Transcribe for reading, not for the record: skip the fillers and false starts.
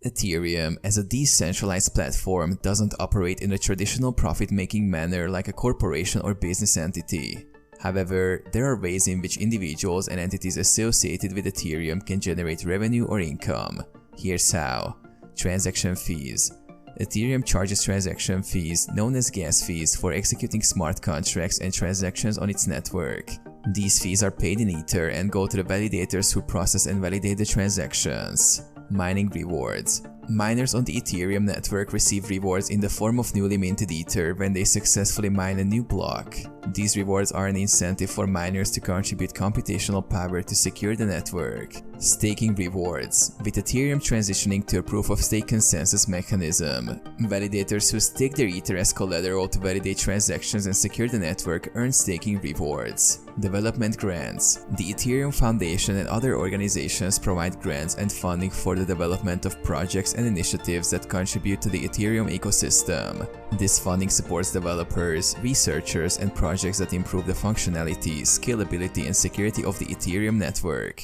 Ethereum, as a decentralized platform, doesn't operate in a traditional profit-making manner like a corporation or business entity. However, there are ways in which individuals and entities associated with Ethereum can generate revenue or income. Here's how. Transaction fees. Ethereum charges transaction fees, known as gas fees, for executing smart contracts and transactions on its network. These fees are paid in Ether and go to the validators who process and validate the transactions. Mining rewards. Miners on the Ethereum network receive rewards in the form of newly minted Ether when they successfully mine a new block. These rewards are an incentive for miners to contribute computational power to secure the network. Staking rewards. With Ethereum transitioning to a proof-of-stake consensus mechanism, validators who stake their Ether as collateral to validate transactions and secure the network earn staking rewards. Development grants. The Ethereum Foundation and other organizations provide grants and funding for the development of projects and initiatives that contribute to the Ethereum ecosystem. This funding supports developers, researchers, and projects that improve the functionality, scalability, and security of the Ethereum network.